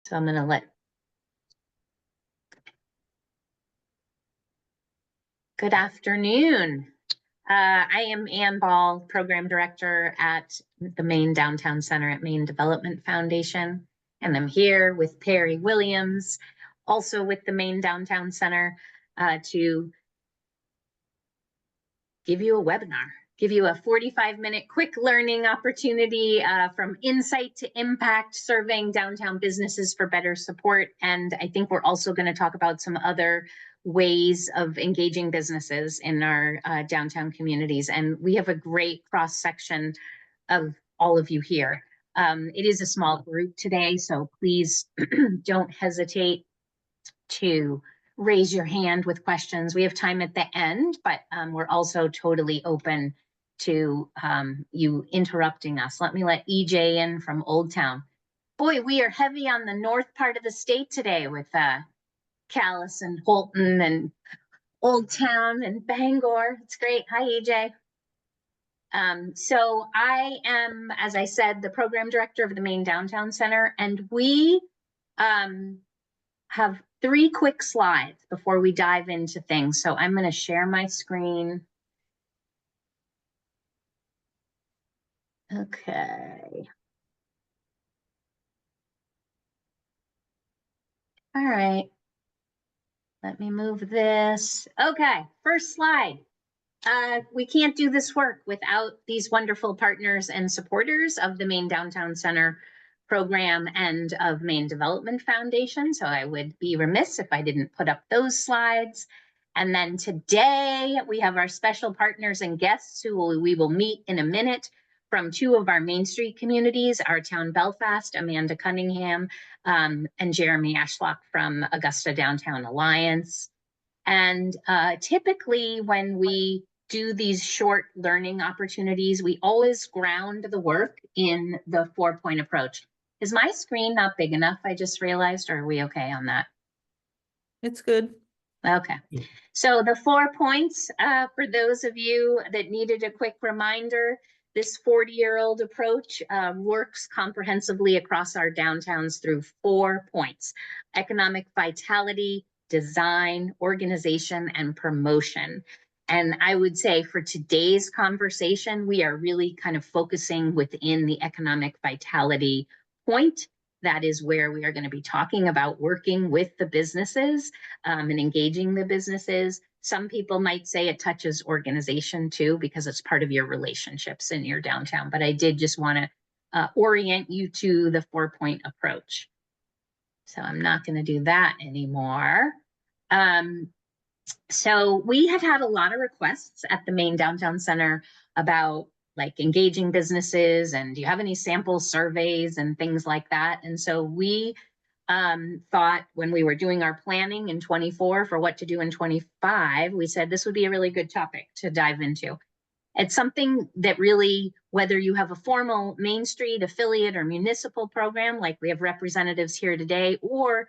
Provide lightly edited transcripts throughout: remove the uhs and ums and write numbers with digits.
So I'm going to let. Good afternoon. I am Ann Ball, Program Director at the Maine Downtown Center at Maine Development Foundation. And I'm here with Perry Williams, also with the Maine Downtown Center, to give you a webinar, give you a 45-minute quick learning opportunity from insight to impact, surveying downtown businesses for better support. And I think we're also going to talk about some other ways of engaging businesses in our downtown communities. And we have a great cross section of all of you here. It is a small group today, so please don't hesitate to raise your hand with questions. We have time at the end, but we're also totally open to you interrupting us. Let me let EJ in from Old Town. Boy, we are heavy on the north part of the state today with Calais and Holton and Old Town and Bangor. It's great. Hi, EJ. So I am, as I said, the program director of the Maine Downtown Center, and we have 3 quick slides before we dive into things. So I'm going to share my screen. Okay. All right. Let me move this. Okay, first slide. We can't do this work without these wonderful partners and supporters of the Maine Downtown Center program and of Maine Development Foundation. So I would be remiss if I didn't put up those slides. And then today we have our special partners and guests who we will meet in a minute from 2 of our Main Street communities, our town Belfast, Amanda Cunningham, and Jeremy Ashlock from Augusta Downtown Alliance. And typically when we do these short learning opportunities, we always ground the work in the 4-point approach. Is my screen not big enough? I just realized, or are we okay on that? It's good. Okay. So the 4 points, for those of you that needed a quick reminder, this 40-year-old approach works comprehensively across our downtowns through 4 points: economic vitality, design, organization, and promotion. And I would say for today's conversation, we are really kind of focusing within the economic vitality point. That is where we are going to be talking about working with the businesses and engaging the businesses. Some people might say it touches organization too, because it's part of your relationships in your downtown. But I did just want to orient you to the 4-point approach. So I'm not going to do that anymore. So we have had a lot of requests at the Maine Downtown Center about like engaging businesses, and do you have any sample surveys and things like that? And so we thought when we were doing our planning in 24 for what to do in 25, we said this would be a really good topic to dive into. It's something that really, whether you have a formal Main Street affiliate or municipal program, like we have representatives here today, or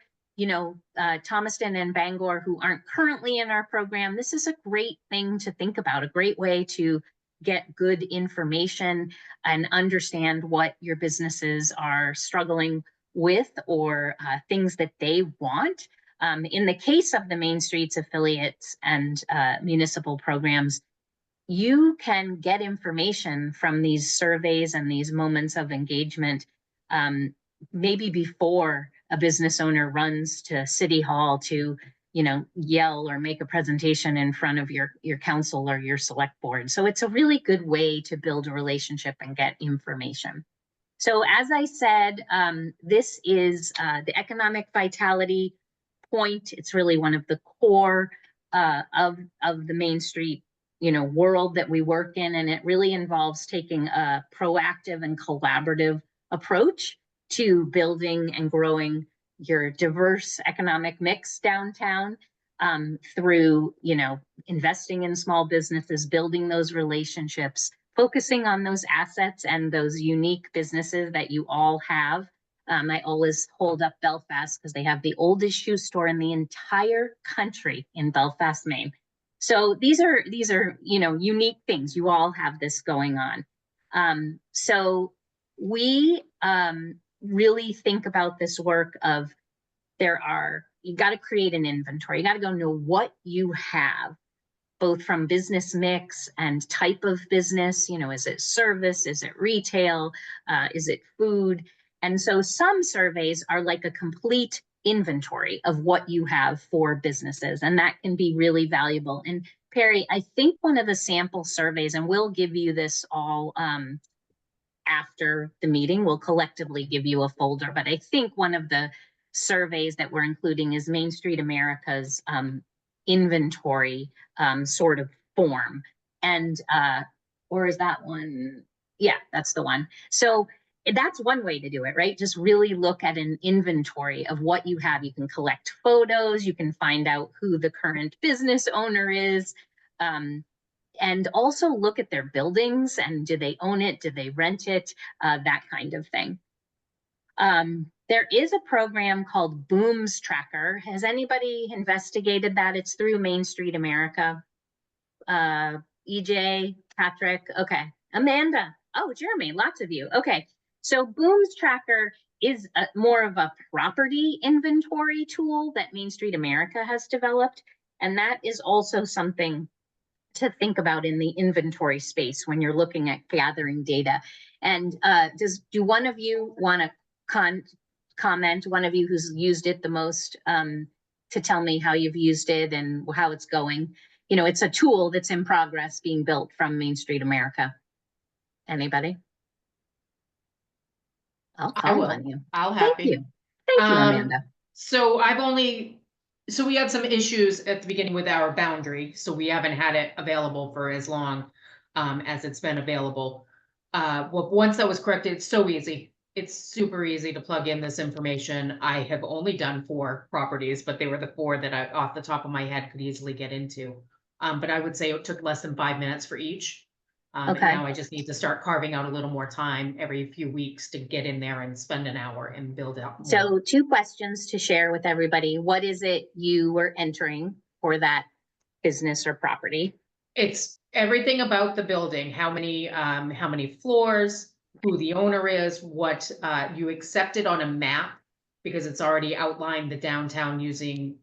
Thomaston and Bangor who aren't currently in our program, this is a great thing to think about, a great way to get good information and understand what your businesses are struggling with or things that they want. In the case of the Main Streets affiliates and municipal programs, you can get information from these surveys and these moments of engagement maybe before a business owner runs to City Hall to yell or make a presentation in front of your council or your select board. So it's a really good way to build a relationship and get information. So as I said, this is the economic vitality point. It's really one of the core of the Main Street world that we work in, and it really involves taking a proactive and collaborative approach to building and growing your diverse economic mix downtown through investing in small businesses, building those relationships, focusing on those assets and those unique businesses that you all have. I always hold up Belfast because they have the oldest shoe store in the entire country in Belfast, Maine. So these are unique things. You all have this going on. So we really think about this work of you got to create an inventory. You got to go know what you have, both from business mix and type of business. Is it service? Is it retail? Is it food? And so some surveys are like a complete inventory of what you have for businesses, and that can be really valuable. And Perry, I think one of the sample surveys, and we'll give you this all after the meeting, we'll collectively give you a folder, but I think one of the surveys that we're including is Main Street America's inventory sort of form. And or is that one? Yeah, that's the one. So that's one way to do it, right? Just really look at an inventory of what you have. You can collect photos, you can find out who the current business owner is, and also look at their buildings and do they own it, do they rent it, that kind of thing. There is a program called Booms Tracker. Has anybody investigated that? It's through Main Street America. EJ, Patrick, okay. Amanda, oh, Jeremy, lots of you. Okay, so Booms Tracker is more of a property inventory tool that Main Street America has developed. And that is also something to think about in the inventory space when you're looking at gathering data. And do one of you want to comment, one of you who's used it the most, to tell me how you've used it and how it's going? It's a tool that's in progress being built from Main Street America. Anybody? I'll call on you. I'll Thank happy. you. Thank you, Amanda. So we had some issues at the beginning with our boundary, so we haven't had it available for as long as it's been available. Well, once that was corrected, it's so easy. It's super easy to plug in this information. I have only done 4 properties, but they were the 4 that I, off the top of my head, could easily get into. But I would say it took less than 5 minutes for each. And now I just need to start carving out a little more time every few weeks to get in there and spend an hour and build out more. So 2 questions to share with everybody. What is it you were entering for that business or property? It's everything about the building, how many floors, who the owner is, what you accepted on a map, because it's already outlined the downtown using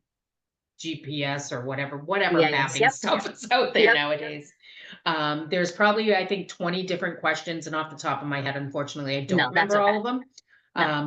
GPS or whatever mapping stuff is out there nowadays. There's probably, I think, 20 different questions, and off the top of my head, unfortunately, I don't remember all of them.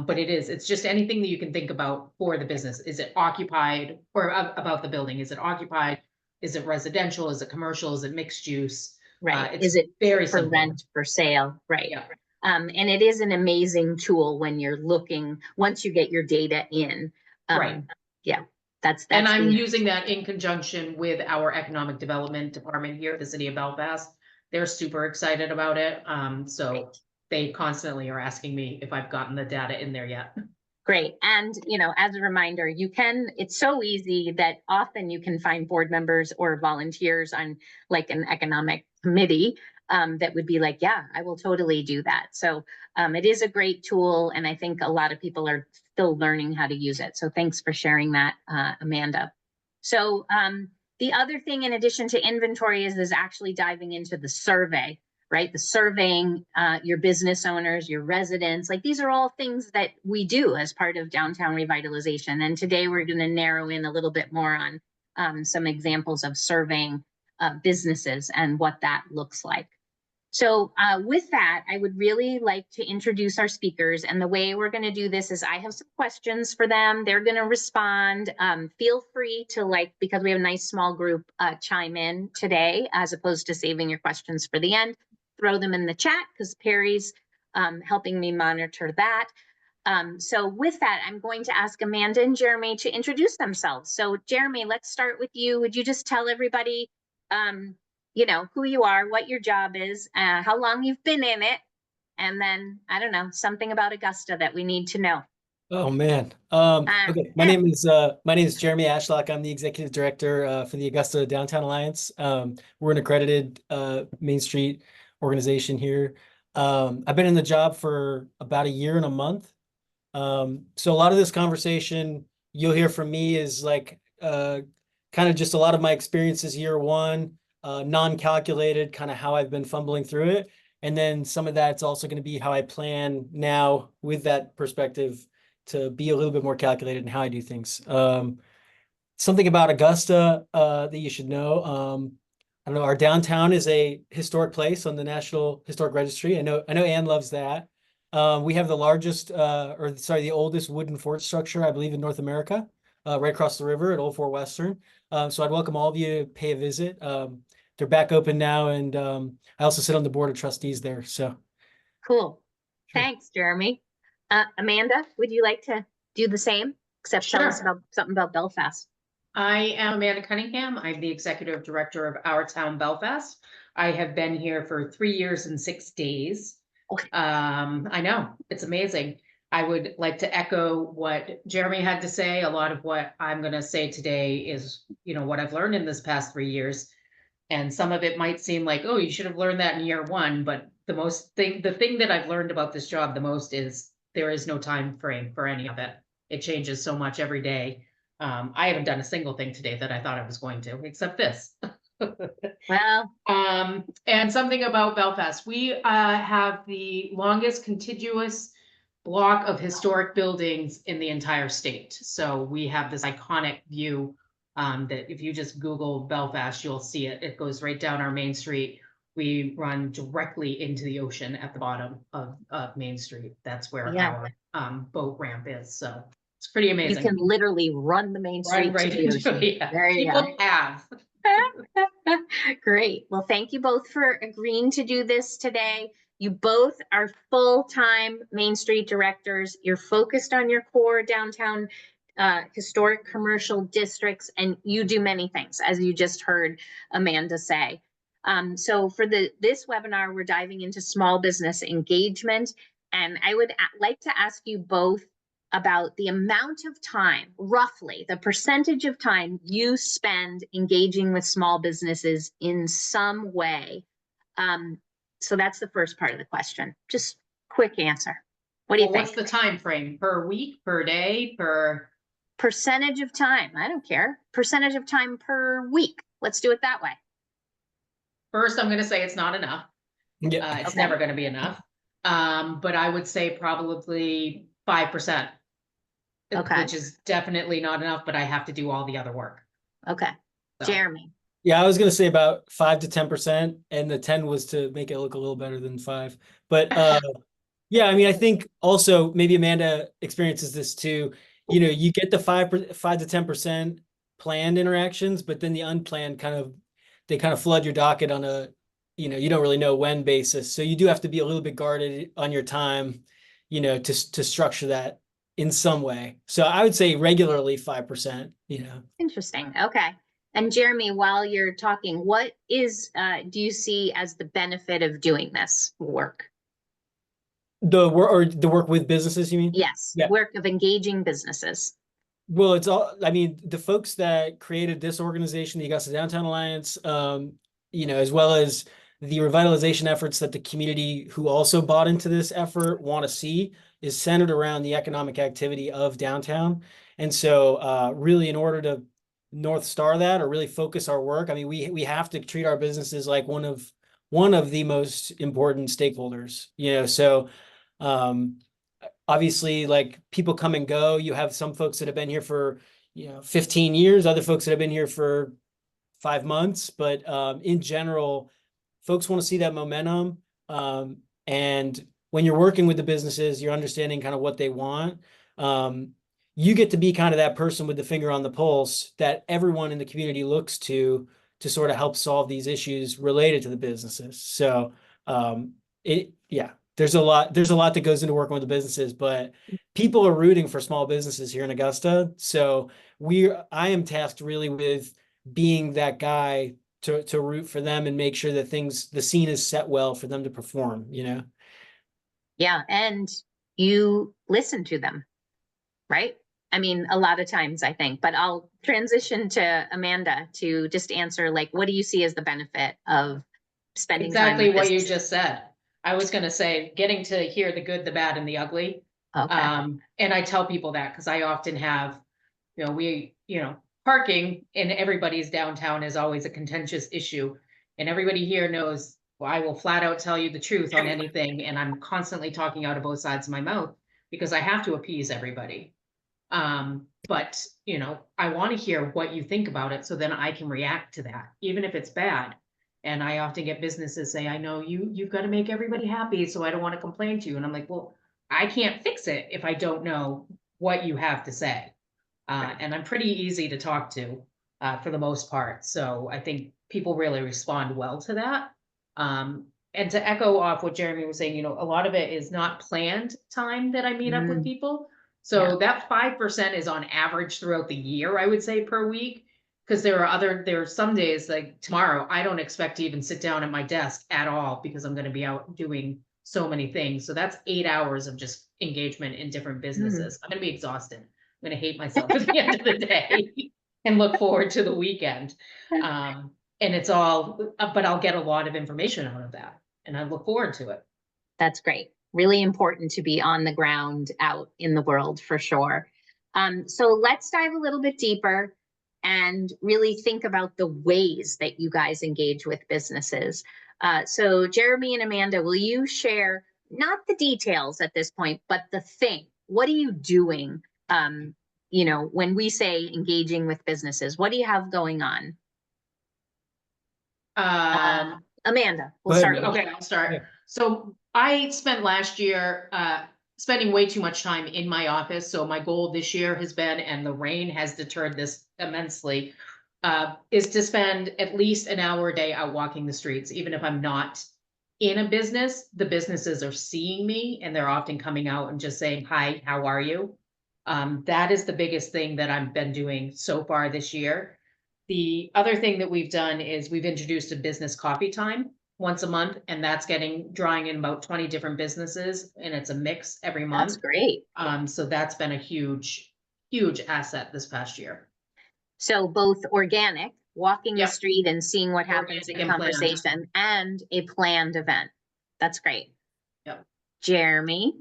But it's just anything that you can think about for the business. Is it occupied, or about the building? Is it occupied? Is it residential? Is it commercial? Is it mixed use? Right. Is it very for simple. Rent, for sale? Right. Yeah. And it is an amazing tool when you're looking, once you get your data in. Right. Yeah. That's and I'm using that in conjunction with our economic development department here at the city of Belfast. They're super excited about it. So they constantly are asking me if I've gotten the data in there yet. Great. And, as a reminder, it's so easy that often you can find board members or volunteers on like an economic committee that would be like, yeah, I will totally do that. So it is a great tool. And I think a lot of people are still learning how to use it. So thanks for sharing that, Amanda. So the other thing, in addition to inventory, is actually diving into the survey, right? The surveying your business owners, your residents, like these are all things that we do as part of downtown revitalization. And today we're going to narrow in a little bit more on some examples of surveying businesses and what that looks like. So with that, I would really like to introduce our speakers. And the way we're going to do this is I have some questions for them. They're going to respond. Feel free to, because we have a nice small group, chime in today, as opposed to saving your questions for the end. Throw them in the chat because Perry's helping me monitor that. So with that, I'm going to ask Amanda and Jeremy to introduce themselves. So Jeremy, let's start with you. Would you just tell everybody who you are, what your job is, how long you've been in it, and then, I don't know, something about Augusta that we need to know. Oh man. Okay. My name is Jeremy Ashlock. I'm the executive director for the Augusta Downtown Alliance. We're an accredited Main Street organization here. I've been in the job for about a year and a month. So a lot of this conversation you'll hear from me is kind of just a lot of my experiences year one, non-calculated, kind of how I've been fumbling through it. And then some of that's also going to be how I plan now with that perspective to be a little bit more calculated in how I do things. Something about Augusta that you should know. I don't know, our downtown is a historic place on the National Historic Registry. I know Anne loves that. We have the largest, the oldest wooden fort structure, I believe, in North America, right across the river at Old Fort Western. So I'd welcome all of you to pay a visit. They're back open now, and I also sit on the board of trustees there. So Cool. Sure. Thanks, Jeremy. Amanda, would you like to do the same? Except tell us Sure. about something about Belfast. I am Amanda Cunningham. I'm the executive director of Our Town Belfast. I have been here for 3 years and 6 days. Okay. I know, it's amazing. I would like to echo what Jeremy had to say. A lot of what I'm gonna say today is, what I've learned in this past 3 years. And some of it might seem like, oh, you should have learned that in year one, but the thing that I've learned about this job the most is there is no time frame for any of it. It changes so much every day. I haven't done a single thing today that I thought I was going to, except this. Well, And something about Belfast, we have the longest contiguous block of historic buildings in the entire state. So we have this iconic view that if you just Google Belfast, you'll see it. It goes right down our main street. We run directly into the ocean at the bottom of Main Street. That's where Yeah. our boat ramp is. So it's pretty you amazing. can literally run the main Run street right to the into ocean. it, yeah. There you People go. have. Great. Well, thank you both for agreeing to do this today. You both are full-time Main Street directors. You're focused on your core downtown historic commercial districts, and you do many things, as you just heard Amanda say. So for this webinar, we're diving into small business engagement, and I would like to ask you both about the amount of time, roughly the percentage of time you spend engaging with small businesses in some way. So that's the first part of the question. Just quick answer. What do you think? What's the time frame? Per week, per day, per? Percentage of time. I don't care. Percentage of time per week. Let's do it that way. First, I'm gonna say it's not enough. yeah, It's Okay. never gonna be enough. But I would say probably 5%. Okay. Which is definitely not enough, but I have to do all the other work. Okay. So. Jeremy. I was gonna say about 5 to 10%, and the 10 was to make it look a little better than 5. But yeah, I mean, I think also maybe Amanda experiences this too. You get the 5 to 10% planned interactions, but then the unplanned they kind of flood your docket on a, you don't really know when basis. So you do have to be a little bit guarded on your time, to structure that in some way. So I would say regularly 5%, Interesting. Okay. And Jeremy, while you're talking, what do you see as the benefit of doing this work? The work with businesses, you mean? Yes, Yeah. work of engaging businesses. Well, the folks that created this organization, the Augusta Downtown Alliance, as well as the revitalization efforts that the community who also bought into this effort want to see, is centered around the economic activity of downtown. And so really, in order to North Star that or really focus our work, I mean, we have to treat our businesses like one of the most important stakeholders, so obviously, like, people come and go. You have some folks that have been here for 15 years, other folks that have been here for 5 months, but in general, folks want to see that momentum. And when you're working with the businesses, you're understanding kind of what they want. You get to be kind of that person with the finger on the pulse that everyone in the community looks to sort of help solve these issues related to the businesses. So there's a lot that goes into working with the businesses, but people are rooting for small businesses here in Augusta. So I am tasked really with being that guy to root for them and make sure that the scene is set well for them to perform, Yeah, and you listen to them, right? I mean, a lot of times, I think, but I'll transition to Amanda to just answer, like, what do you see as the benefit of spending Exactly time with what you businesses? just said. I was gonna say, getting to hear the good, the bad, and the ugly. Okay. And I tell people that because I often have, parking in everybody's downtown is always a contentious issue. And everybody here knows I will flat out tell you the truth on anything, and I'm constantly talking out of both sides of my mouth because I have to appease everybody. But you know, I want to hear what you think about it so then I can react to that, even if it's bad. And I often get businesses say, I know you've got to make everybody happy, so I don't want to complain to you. And I'm like, well, I can't fix it if I don't know what you have to say. And I'm pretty easy to talk to, for the most part. So I think people really respond well to that. And to echo off what Jeremy was saying, you know, a lot of it is not planned time that I meet up with people. So that 5% is on average throughout the year, I would say, per week. Because there are some days like tomorrow, I don't expect to even sit down at my desk at all because I'm going to be out doing so many things. So that's 8 hours of just engagement in different businesses. I'm going to be exhausted. I'm going to hate myself at the end of the day and look forward to the weekend. And it's all, but I'll get a lot of information out of that and I look forward to it. That's great. Really important to be on the ground out in the world for sure. So let's dive a little bit deeper and really think about the ways that you guys engage with businesses. So Jeremy and Amanda, will you share not the details at this point, but the thing? What are you doing? You know, when we say engaging with businesses, what do you have going on? Amanda, we'll start with you. Okay, I'll start. Yeah. So I spent last year spending way too much time in my office. So my goal this year has been, and the rain has deterred this immensely, is to spend at least an hour a day out walking the streets. Even if I'm not in a business, the businesses are seeing me and they're often coming out and just saying, hi, how are you? That is the biggest thing that I've been doing so far this year. The other thing that we've done is we've introduced a business coffee time once a month, and that's drawing in about 20 different businesses, and it's a mix every month. That's great. So that's been a huge, huge asset this past year. So both organic, walking the Yep. street and seeing what happens Organic in and planned. conversation, and a planned event. That's great. Yep. Jeremy?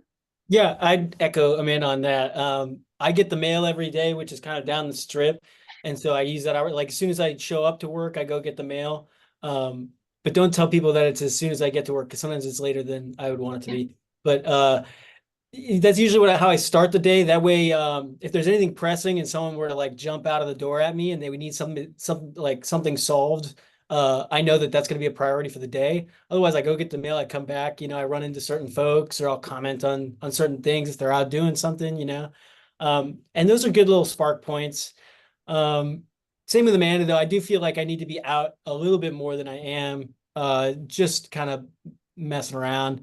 Yeah, I'd echo Amanda on that. I get the mail every day, which is kind of down the strip. And so I use that hour. Like as soon as I show up to work, I go get the mail. But don't tell people that it's as soon as I get to work, because sometimes it's later than I would want it to be. But that's usually how I start the day. That way, if there's anything pressing and someone were to like jump out of the door at me and they would need something solved, I know that that's going to be a priority for the day. Otherwise, I go get the mail, I come back, you know, I run into certain folks or I'll comment on certain things if they're out doing something, you know. And those are good little spark points. Same with Amanda, though. I do feel like I need to be out a little bit more than I am, just kind of messing around.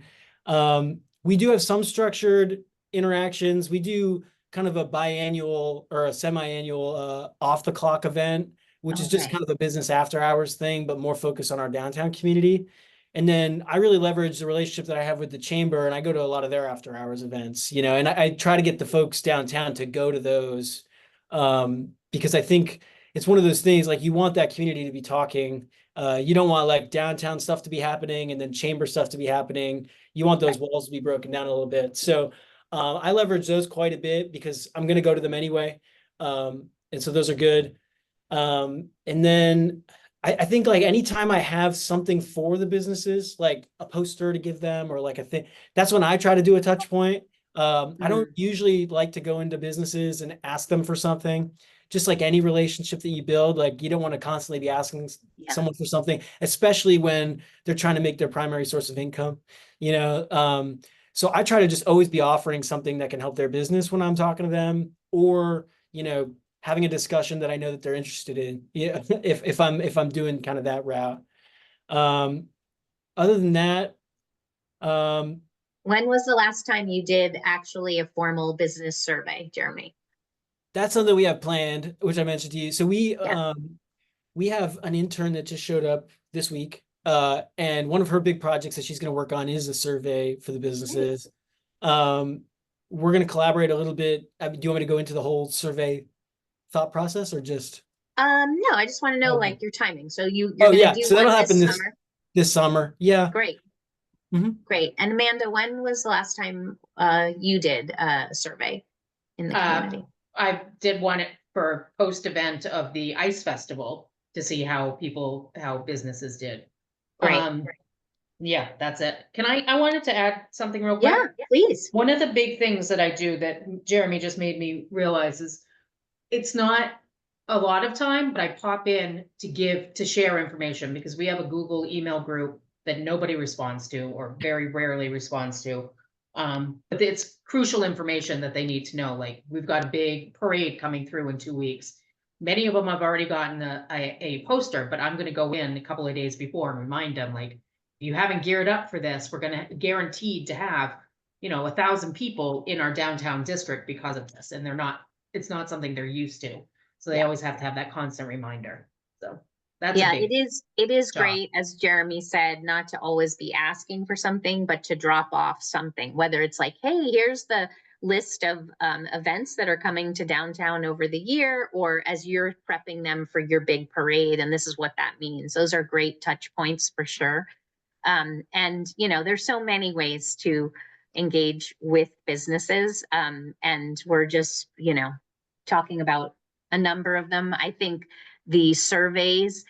We do have some structured interactions. We do kind of a biannual or a semi-annual off the clock event, which is just kind of a business after hours thing, but more focused on our downtown community. And then I really leverage the relationship that I have with the chamber, and I go to a lot of their after hours events, you know, and I try to get the folks downtown to go to those, because I think it's one of those things, like you want that community to be talking. You don't want like downtown stuff to be happening and then chamber stuff to be happening. You want those walls to be broken down a little bit. So I leverage those quite a bit because I'm going to go to them anyway. And so those are good. And then I think like anytime I have something for the businesses, like a poster to give them or like a thing, that's when I try to do a touch point. I don't usually like to go into businesses and ask them for something. Just like any relationship that you build, like you don't want to constantly be asking someone for something, especially when they're trying to make their primary source of income, you know? So I try to just always be offering something that can help their business when I'm talking to them, or, you know, having a discussion that I know that they're interested in. Yeah, if I'm doing kind of that route. Other than that, when was the last time you did actually a formal business survey, Jeremy? That's something we have planned, which I mentioned to you. So we have an intern that just showed up this week. And one of her big projects that she's going to work on is a survey for the businesses. We're going to collaborate a little bit. Do you want me to go into the whole survey thought process or just? No, I just want to know like your timing. So you're oh gonna yeah, do so that'll happen summer? This summer. Yeah. Great. Great. And Amanda, when was the last time you did a survey in the community? I did one for post-event of the ice festival to see how businesses did. Great. Yeah, that's it. I wanted to add something real quick. Yeah, please. One of the big things that I do that Jeremy just made me realize is it's not a lot of time, but I pop in to share information because we have a Google email group that nobody responds to or very rarely responds to. But it's crucial information that they need to know. Like we've got a big parade coming through in 2 weeks. Many of them have already gotten a poster, but I'm going to go in a couple of days before and remind them, like, you haven't geared up for this. We're going to guaranteed to have, 1,000 people in our downtown district because of this. And it's not something they're used to. So they Yeah. always have to have that constant reminder. So that's Yeah, a big it is job. great, as Jeremy said, not to always be asking for something, but to drop off something, whether it's like, hey, here's the list of events that are coming to downtown over the year, or as you're prepping them for your big parade, and this is what that means. Those are great touch points for sure. And there's so many ways to engage with businesses. And we're just, talking about a number of them. I think the surveys,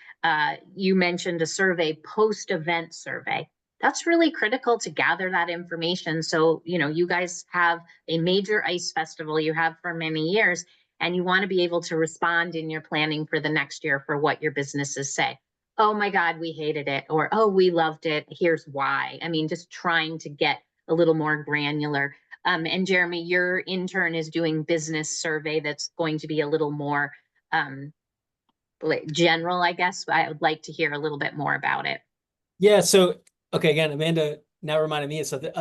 you mentioned a survey, post-event survey. That's really critical to gather that information. So, you guys have a major ice festival you have for many years, and you want to be able to respond in your planning for the next year for what your businesses say. Oh my God, we hated it, or oh, we loved it. Here's why. I mean, just trying to get a little more granular. And Jeremy, your intern is doing business survey that's going to be a little more general, I guess. I would like to hear a little bit more about it. Yeah. So, okay, again, Amanda now reminded me of something.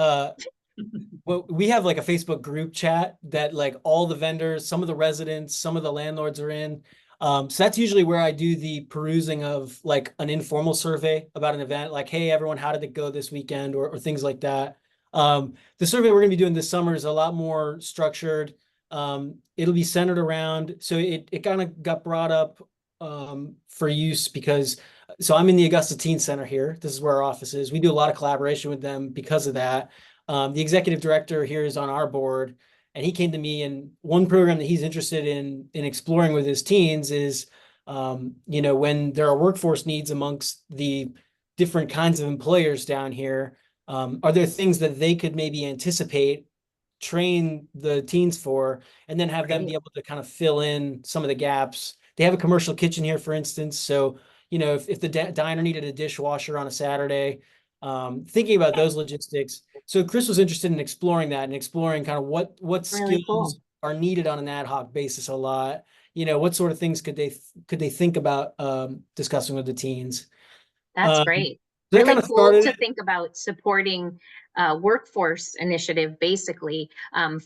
Well, we have like a Facebook group chat that like all the vendors, some of the residents, some of the landlords are in. So that's usually where I do the perusing of like an informal survey about an event, like, hey, everyone, how did it go this weekend, or things like that. The survey we're going to be doing this summer is a lot more structured. It'll be centered around, so it kind of got brought up for use because, so I'm in the Augusta Teen Center here. This is where our office is. We do a lot of collaboration with them because of that. The executive director here is on our board, and he came to me, and one program that he's interested in exploring with his teens is, when there are workforce needs amongst the different kinds of employers down here, are there things that they could maybe anticipate, train the teens for, and then have them be able to kind of fill in some of the gaps. They have a commercial kitchen here, for instance. So, if the diner needed a dishwasher on a Saturday, thinking about those logistics. So Chris was interested in exploring that and exploring kind of what Really skills cool. are needed on an ad hoc basis a lot. What sort of things could they think about discussing with the teens? That's Um, great. that Really kind of cool started to it. think about supporting workforce initiative basically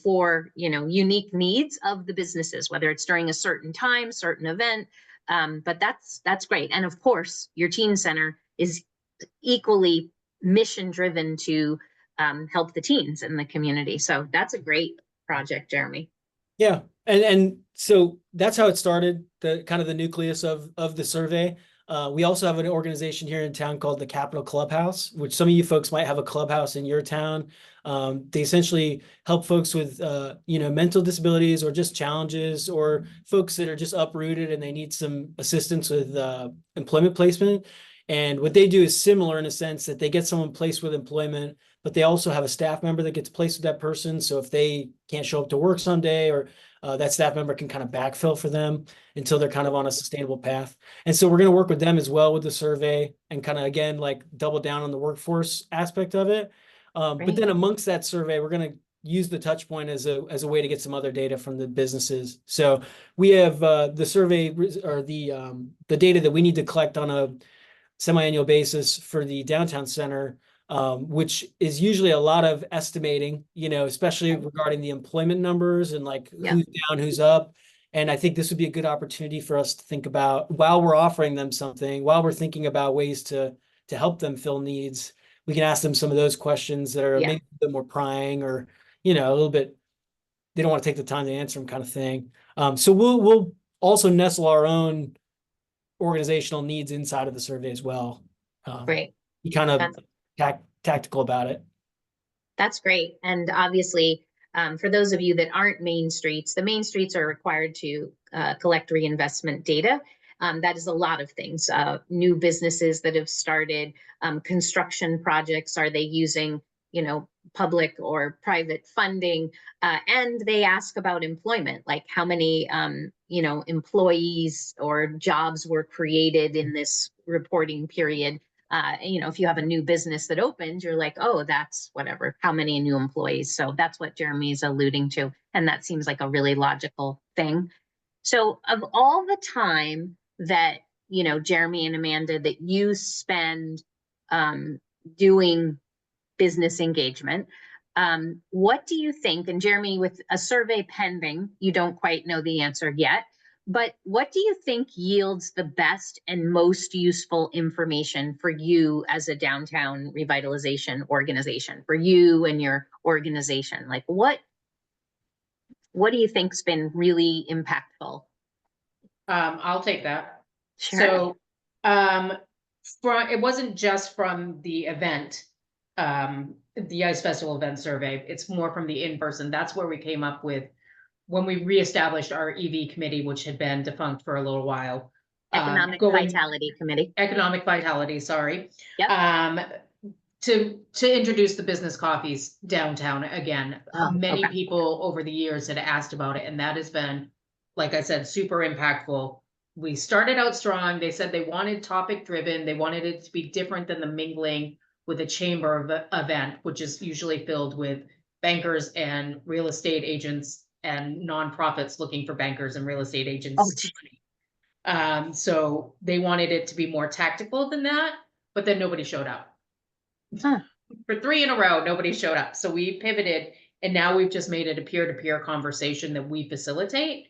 for unique needs of the businesses, whether it's during a certain time, certain event. But that's great. And of course, your teen center is equally mission driven to help the teens in the community. So that's a great project, Jeremy. Yeah. And so that's how it started, the kind of the nucleus of the survey. We also have an organization here in town called the Capital Clubhouse, which some of you folks might have a clubhouse in your town. They essentially help folks with, mental disabilities or just challenges, or folks that are just uprooted and they need some assistance with employment placement. And what they do is similar in a sense that they get someone placed with employment, but they also have a staff member that gets placed with that person. So if they can't show up to work someday, or that staff member can kind of backfill for them until they're kind of on a sustainable path. And so we're going to work with them as well with the survey and kind of, again, like double down on the workforce aspect of it. But then amongst that survey, we're going to use the touch point as a way to get some other data from the businesses. So we have the survey, or the data that we need to collect on a semi-annual basis for the downtown center, which is usually a lot of estimating, especially regarding the employment numbers and like who's down, who's up. And I think this would be a good opportunity for us to think about, while we're offering them something, while we're thinking about ways to help them fill needs, we can ask them some of those questions that are maybe a bit more prying, or, a little bit, they don't want to take the time to answer them kind of thing. So we'll also nestle our own organizational needs inside of the survey as well. Great. Be kind of tactical about it. That's great. And obviously, for those of you that aren't Main Streets, the Main Streets are required to collect reinvestment data. That is a lot of things, new businesses that have started, construction projects. Are they using, public or private funding? And they ask about employment, like how many, employees or jobs were created in this reporting period. If you have a new business that opens, you're like, oh, that's whatever, how many new employees. So that's what Jeremy's alluding to. And that seems like a really logical thing. So of all the time that, Jeremy and Amanda, that you spend doing business engagement, what do you think? And Jeremy, with a survey pending, you don't quite know the answer yet, but what do you think yields the best and most useful information for you as a downtown revitalization organization, for you and your organization? Like what do you think's been really impactful? I'll take that. Sure. So, it wasn't just from the event, the Ice Festival event survey. It's more from the in-person. That's where we came up with when we reestablished our EV committee, which had been defunct for a little while. Economic Vitality Committee. Economic Vitality, sorry. Yep. To introduce the business coffees downtown again. Many Okay. people over the years had asked about it, and that has been, like I said, super impactful. We started out strong. They said they wanted topic driven. They wanted it to be different than the mingling with a chamber event, which is usually filled with bankers and real estate agents and nonprofits looking for bankers and real estate agents. So they wanted it to be more tactical than that, but then nobody showed up. Huh. For 3 in a row, nobody showed up. So we pivoted, and now we've just made it a peer-to-peer conversation that we facilitate.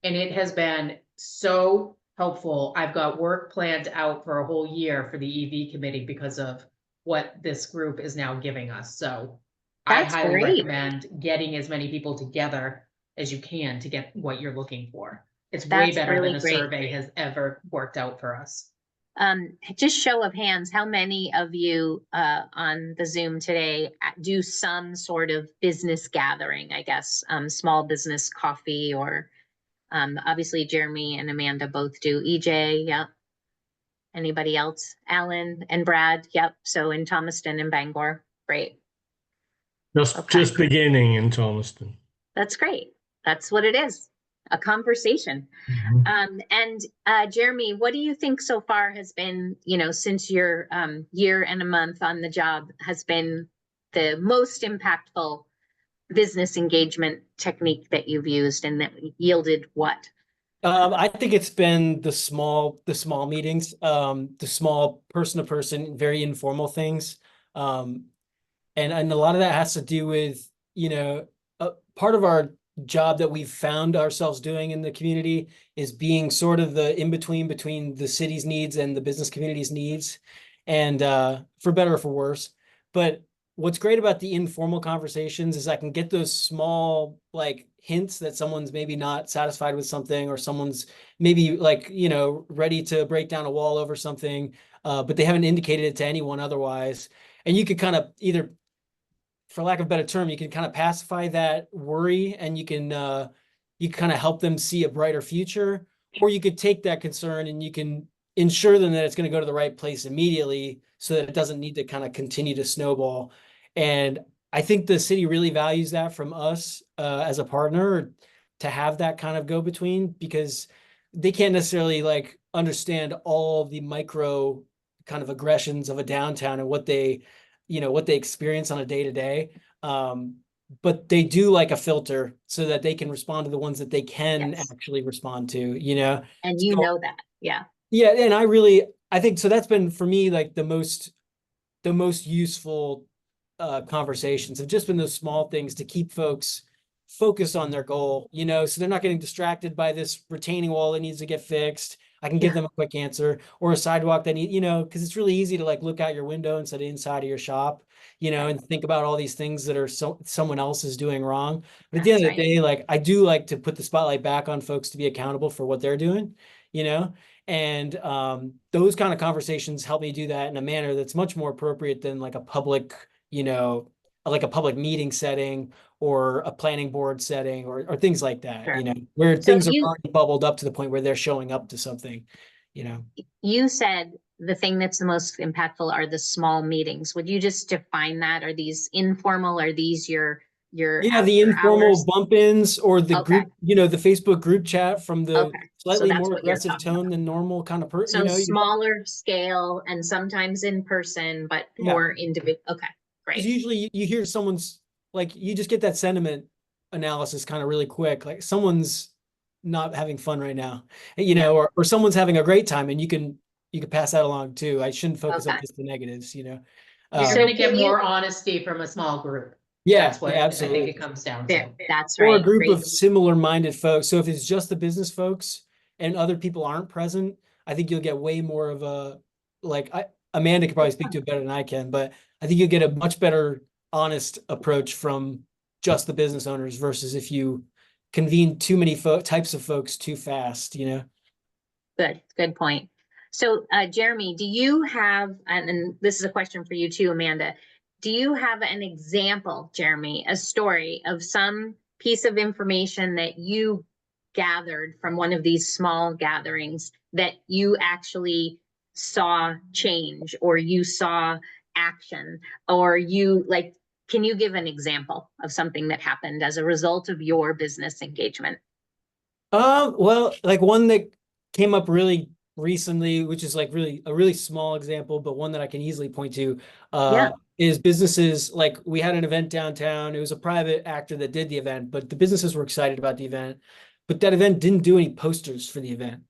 And it has been so helpful. I've got work planned out for a whole year for the EV committee because of what this group is now giving us. So That's I highly great. recommend getting as many people together as you can to get what you're looking for. It's way That's better really than a great. survey has ever worked out for us. Just show of hands, how many of you on the Zoom today do some sort of business gathering, I guess, small business coffee, or obviously Jeremy and Amanda both do. EJ, yep. Anybody else? Alan and Brad, yep. So in Thomaston and Bangor, great. Just beginning in Thomaston. That's great. That's what it is, a conversation. And Jeremy, what do you think so far has been, since your year and a month on the job, has been the most impactful business engagement technique that you've used, and that yielded what? I think it's been the small meetings, the small person to person, very informal things. And a lot of that has to do with, part of our job that we've found ourselves doing in the community is being sort of the in-between between the city's needs and the business community's needs, and for better or for worse. But what's great about the informal conversations is I can get those small like hints that someone's maybe not satisfied with something, or someone's maybe like, ready to break down a wall over something, but they haven't indicated it to anyone otherwise. And you could kind of either, for lack of a better term, you can kind of pacify that worry, and you can kind of help them see a brighter future, or you could take that concern and you can ensure them that it's going to go to the right place immediately, so that it doesn't need to kind of continue to snowball. And I think the city really values that from us as a partner, to have that kind of go between, because they can't necessarily like understand all the micro kind of aggressions of a downtown and what they experience on a day-to-day. But they do like a filter so that they can respond to the ones that they can actually respond to, And So, that, yeah. Yeah. And I think, so that's been for me, like the most useful conversations have just been those small things to keep folks focused on their goal, so they're not getting distracted by this retaining wall that needs to get fixed. I can give them a quick answer, or a sidewalk that need, because it's really easy to like look out your window instead of inside of your shop, and think about all these things that are someone else is doing wrong. But at the end of the day, like I do like to put the spotlight back on folks to be accountable for what they're doing, and those kind of conversations help me do that in a manner that's much more appropriate than like a public, like a public meeting setting or a planning board setting, or things like that, Sure. where So things are already bubbled up to the point where they're showing up to something. you know. You said the thing that's the most impactful are the small meetings. Would you just define that? Are these informal? Are these your Yeah, the after informal hours? bump-ins or the Okay. group, the Facebook group chat from the Okay, so slightly that's more what you're aggressive talking about. tone than normal kind of So you smaller scale and sometimes in person, but Yeah. more individual. Okay, because great. usually you hear someone's like you just get that sentiment analysis kind of really quick, like someone's not having fun right now, Yeah. or someone's having a great time, and you can pass that along too. I shouldn't focus on Okay. just the negatives, You're So gonna get can you- more honesty from a small group. Yeah, That's what yeah, I think absolutely. it comes down There, to. that's Or a right. group Great. of similar minded folks. So if it's just the business folks and other people aren't present, I think you'll get way more of a Amanda could probably speak to it better than I can, but I think you'll get a much better honest approach from just the business owners versus if you convene too many types of folks too fast, Good point. So, Jeremy, do you have, and this is a question for you too, Amanda. Do you have an example, Jeremy, a story of some piece of information that you gathered from one of these small gatherings that you actually saw change or you saw action or can you give an example of something that happened as a result of your business engagement? Well, like one that came up really recently, which is like really a really small example, but one that I can easily point to, Yeah. is businesses. Like we had an event downtown. It was a private actor that did the event, but the businesses were excited about the event. But that event didn't do any posters for the event.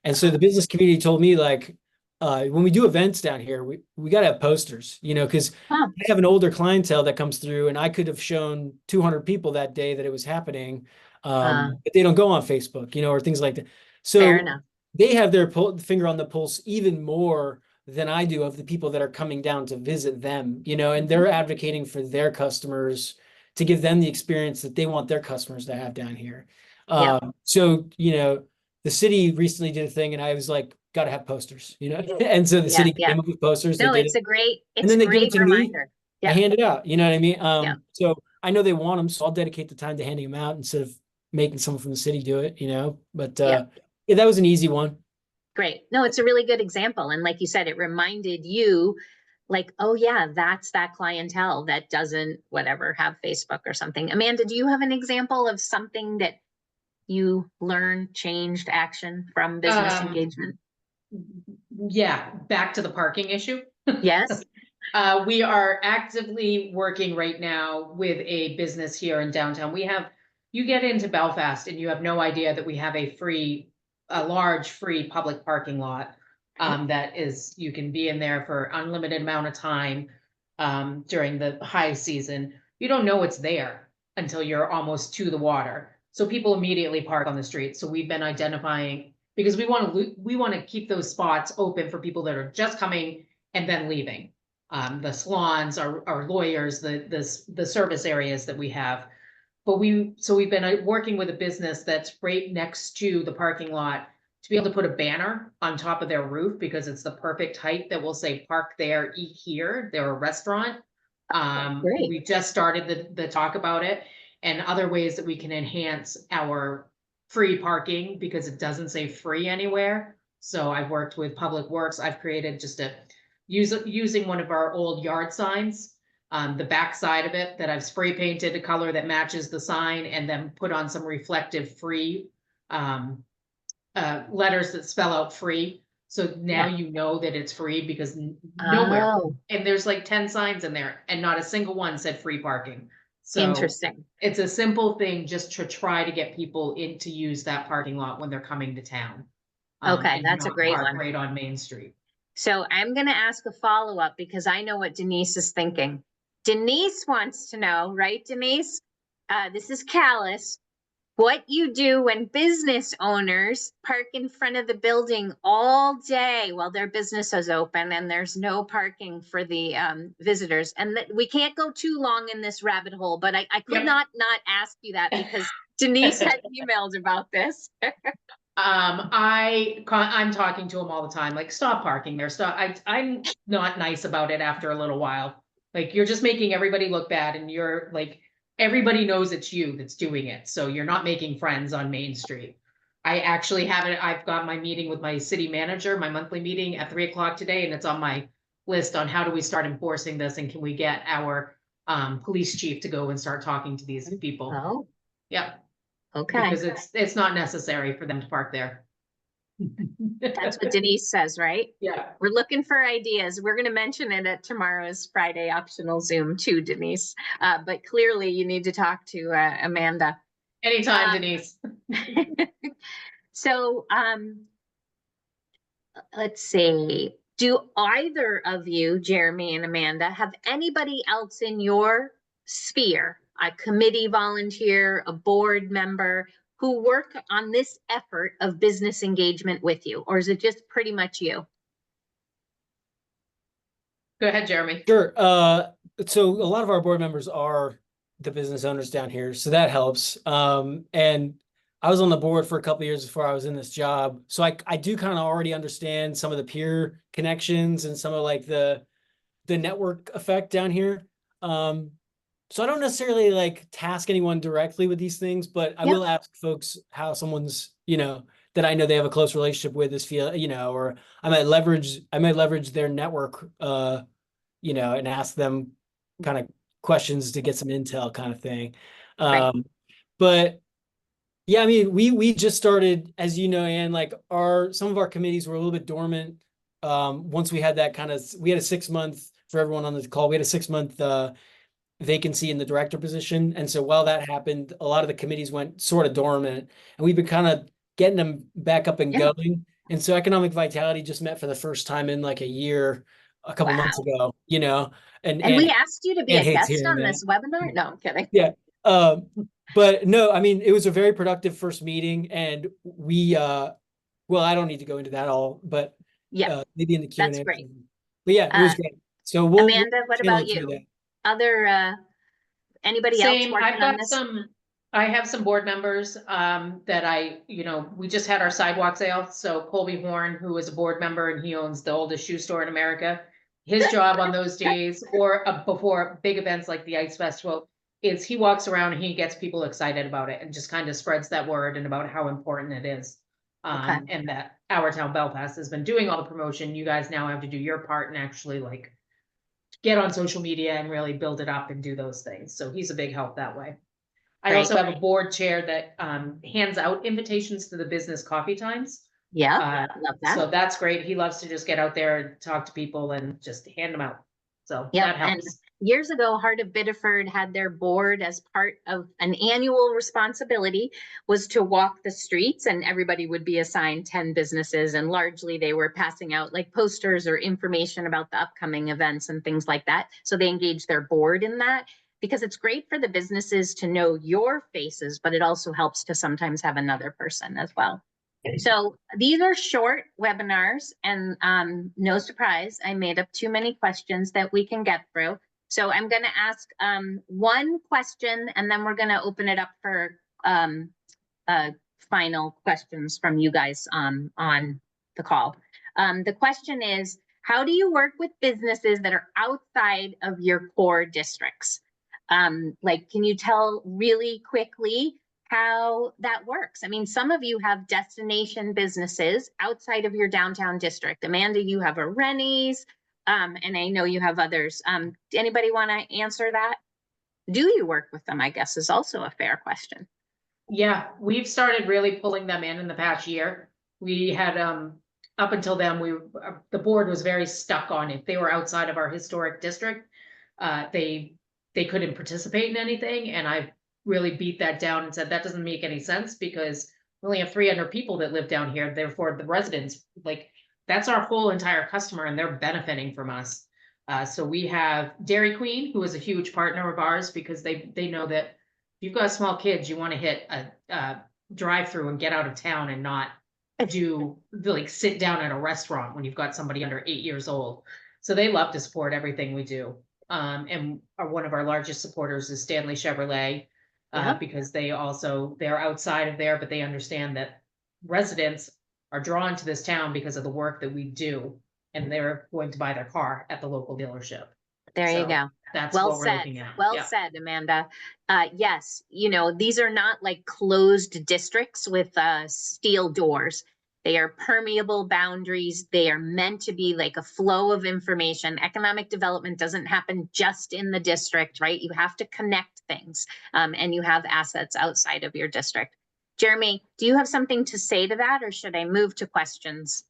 And so the business community told me like, when we do events down here, we got to have posters, because Huh. I have an older clientele that comes through and I could have shown 200 people that day that it was happening. But they don't go on Facebook, or things like that. Fair So enough. they have their finger on the pulse even more than I do of the people that are coming down to visit them, and they're advocating for their customers to give them the experience that they want their customers to have down here. Yeah. So, the city recently did a thing and I was like, got to have posters, and so the Yeah, city yeah. came up with posters, they No, did it's it, a great, and it's then a they give it great to me. reminder. I Yeah, hand it out, you know what I mean? Yeah. So I know they want them, so I'll dedicate the time to handing them out instead of making someone from the city do it, but Yeah. yeah, that was an easy one. Great. No, it's a really good example. And like you said, it reminded you like, oh yeah, that's that clientele that doesn't whatever have Facebook or something. Amanda, do you have an example of something that you learned, changed action from business engagement? Yeah, back to the parking issue. Yes. We are actively working right now with a business here in downtown. You get into Belfast and you have no idea that we have a large free public parking lot. That is, you can be in there for unlimited amount of time, during the high season. You don't know it's there until you're almost to the water. So people immediately park on the street. So we've been identifying, because we want to keep those spots open for people that are just coming and then leaving. The salons, our lawyers, the service areas that we have. But we've been working with a business that's right next to the parking lot to be able to put a banner on top of their roof because it's the perfect height that will say park there, eat here. They're a restaurant. Great. We just started the talk about it and other ways that we can enhance our free parking because it doesn't say free anywhere. So I've worked with Public Works. I've created just using one of our old yard signs, the back side of it that I've spray painted a color that matches the sign and then put on some reflective free letters that spell out free. So now you know that it's free because nowhere, Oh, and there's like 10 signs in there and not a single one said free parking. So interesting. it's a simple thing just to try to get people in to use that parking lot when they're coming to town. Okay, And that's a not great park one. right on Main Street. So I'm going to ask a follow-up because I know what Denise is thinking. Denise wants to know, right, Denise? This is Callis. What you do when business owners park in front of the building all day while their business is open and there's no parking for the visitors. And we can't go too long in this rabbit hole, but I could not ask you that because Denise had emailed about this. I'm talking to them all the time, like, stop parking there, stop. I'm not nice about it after a little while. Like, you're just making everybody look bad and you're like, everybody knows it's you that's doing it. So you're not making friends on Main Street. I actually have it, I've got my meeting with my city manager, my monthly meeting at 3 o'clock today, and it's on my list on how do we start enforcing this, and can we get our police chief to go and start talking to these people? Oh, Yep, okay. because it's not necessary for them to park there. That's what Denise says, right? Yeah, We're looking for ideas. We're going to mention it at tomorrow's Friday optional Zoom too, Denise. But clearly you need to talk to Amanda. anytime, Um, Denise. So, let's see. Do either of you, Jeremy and Amanda, have anybody else in your sphere, a committee volunteer, a board member, who work on this effort of business engagement with you? Or is it just pretty much you? Go ahead, Jeremy. Sure. So a lot of our board members are the business owners down here, so that helps. And I was on the board for a couple of years before I was in this job, so I do kind of already understand some of the peer connections and some of like the network effect down here. So I don't necessarily like task anyone directly with these things, but I Yep. will ask folks how someone's, that I know they have a close relationship with this or I might leverage their network, and ask them kind of questions to get some intel kind of thing. Right. But yeah, I mean, we just started, as you know, and like some of our committees were a little bit dormant. Once we had we had a 6 month for everyone on the call. We had a 6 month vacancy in the director position. And so while that happened, a lot of the committees went sort of dormant, and we've been kind of getting them back up and Yeah. going. And so Economic Vitality just met for the first time in like a year, a couple months ago, And we asked you to be Ed a hates guest hearing on that. this webinar? No, I'm kidding. Yeah. But no, I mean, it was a very productive first meeting, and we, well, I don't need to go into that all, but Yeah, maybe in the Q&A. that's great. But yeah, it was great. So we'll Amanda, what channel about it through you? that. Other, anybody else Same, working on this? I have some board members, that we just had our sidewalk sale, so Colby Horn, who is a board member, and he owns the oldest shoe store in America. His job on those days, or before big events like the Ice Festival, is he walks around and he gets people excited about it and just kind of spreads that word and about how important it is. Okay. And that Our Town Belfast has been doing all the promotion. You guys now have to do your part and actually like get on social media and really build it up and do those things. So he's a big help that way. I Great. also have a board chair that hands out invitations to the business coffee times. Yeah, love So that. that's great. He loves to just get out there and talk to people and just hand them out. So Yeah, that and helps. years ago, Heart of Biddeford had their board as part of an annual responsibility was to walk the streets, and everybody would be assigned 10 businesses, and largely they were passing out like posters or information about the upcoming events and things like that. So they engaged their board in that, because it's great for the businesses to know your faces, but it also helps to sometimes have another person as well. So these are short webinars, and no surprise, I made up too many questions that we can get through. So I'm going to ask one question, and then we're going to open it up for final questions from you guys on the call. The question is, how do you work with businesses that are outside of your core districts? Like, can you tell really quickly how that works? I mean, some of you have destination businesses outside of your downtown district. Amanda, you have a Rennie's, and I know you have others. Anybody want to answer that? Do you work with them, I guess, is also a fair question. Yeah, we've started really pulling them in the past year. We had, up until then, the board was very stuck on if they were outside of our historic district, they couldn't participate in anything. And I really beat that down and said, that doesn't make any sense, because we only have 300 people that live down here. Therefore, the residents, like, that's our whole entire customer, and they're benefiting from us. So we have Dairy Queen, who is a huge partner of ours, because they know that if you've got small kids, you want to hit a drive-through and get out of town and not sit down at a restaurant when you've got somebody under 8 years old. So they love to support everything we do. And one of our largest supporters is Stanley Chevrolet, because they're outside of there, but they understand that residents are drawn to this town because of the work that we do, and they're going to buy their car at the local dealership. There you So go. That's Well what we're said. looking at. Well Yeah. said, Amanda. Yes, these are not like closed districts with steel doors. They are permeable boundaries. They are meant to be like a flow of information. Economic development doesn't happen just in the district, right? You have to connect things, and you have assets outside of your district. Jeremy, do you have something to say to that, or should I move to questions?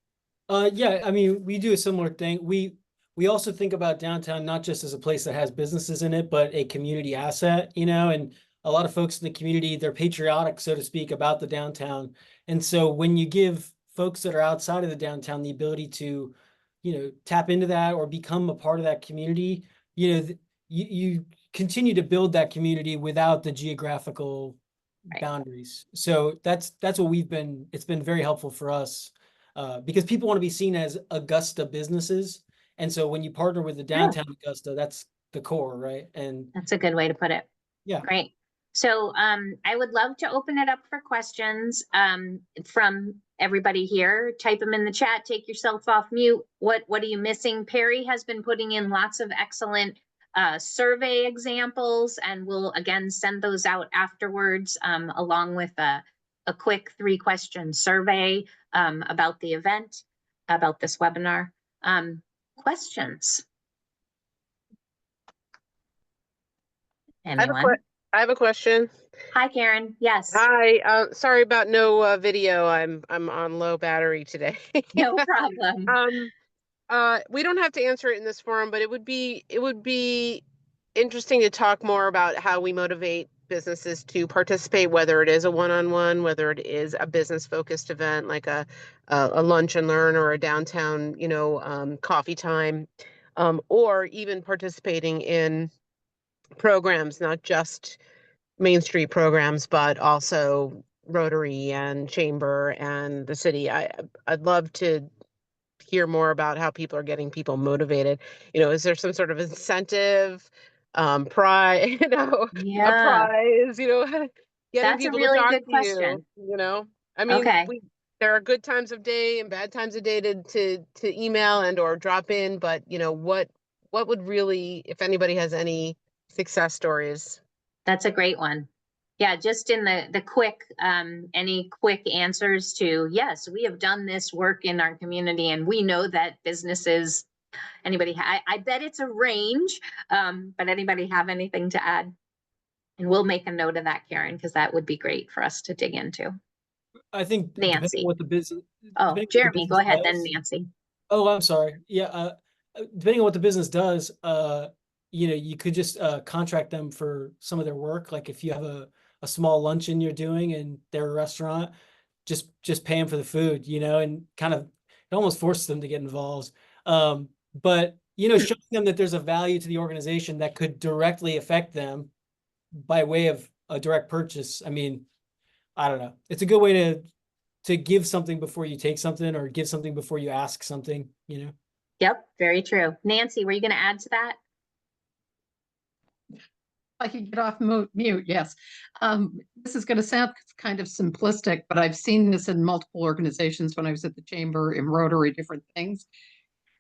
Yeah, I mean, we do a similar thing. We also think about downtown not just as a place that has businesses in it, but a community asset, and a lot of folks in the community, they're patriotic, so to speak, about the downtown. And so when you give folks that are outside of the downtown the ability to, tap into that or become a part of that community, you continue to build that community without the geographical Right. boundaries. So that's what it's been very helpful for us. Because people want to be seen as Augusta businesses. And so when you partner with the downtown Augusta, that's the core, right? And That's a good way to put it. yeah. Great. So I would love to open it up for questions from everybody here. Type them in the chat, take yourself off mute. What are you missing? Perry has been putting in lots of excellent survey examples, and we'll again send those out afterwards along with a quick 3-question survey about the event, about this webinar. Questions? Anyone? I have a question. Hi, Karen. Yes. Hi, sorry about no video. I'm on low battery today. No problem. We don't have to answer it in this forum, but it would be interesting to talk more about how we motivate businesses to participate, whether it is a one-on-one, whether it is a business-focused event like a lunch and learn or a downtown, coffee time, or even participating in programs, not just Main Street programs, but also Rotary and Chamber and the city. I'd love to hear more about how people are getting people motivated. Is there some sort of incentive, prize, a Yeah, prize, getting that's a people to really talk good to you, question. I mean, Okay. there are good times of day and bad times of day to email and or drop in, but what would really, if anybody has any success stories? That's a great one. Yeah, just in the quick, any quick answers to, yes, we have done this work in our community and we know that businesses, I bet it's a range, but anybody have anything to add? And we'll make a note of that, Karen, because that would be great for us to dig into. I think depending Nancy. on what the business, Oh, depending on what the Jeremy, go business ahead, then does- Nancy. Oh, I'm sorry. Yeah. Depending on what the business does, you could just contract them for some of their work. Like if you have a small luncheon you're doing and they're a restaurant, just pay them for the food, and kind of it almost forces them to get involved. But showing them that there's a value to the organization that could directly affect them by way of a direct purchase. I mean, I don't know. It's a good way to give something before you take something, or give something before you ask something, Yep, very true. Nancy, were you going to add to that? I can get off mute, yes. This is going to sound kind of simplistic, but I've seen this in multiple organizations when I was at the Chamber, in Rotary, different things.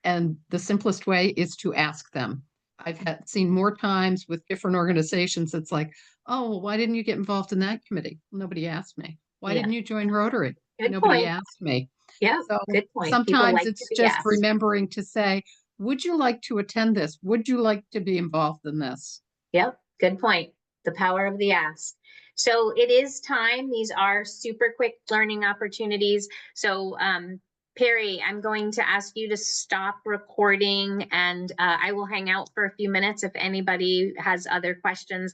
And the simplest way is to ask them. I've seen more times with different organizations, it's like, oh, well, why didn't you get involved in that committee? Nobody asked me. Why Yeah. didn't you join Rotary? Good Nobody point. asked me. Yeah, So good point. People sometimes like it's to be just asked. remembering to say, would you like to attend this? Would you like to be involved in this? Yep, good point. The power of the ask. So it is time. These are super quick learning opportunities. So Perry, I'm going to ask you to stop recording, and I will hang out for a few minutes. If anybody has other questions they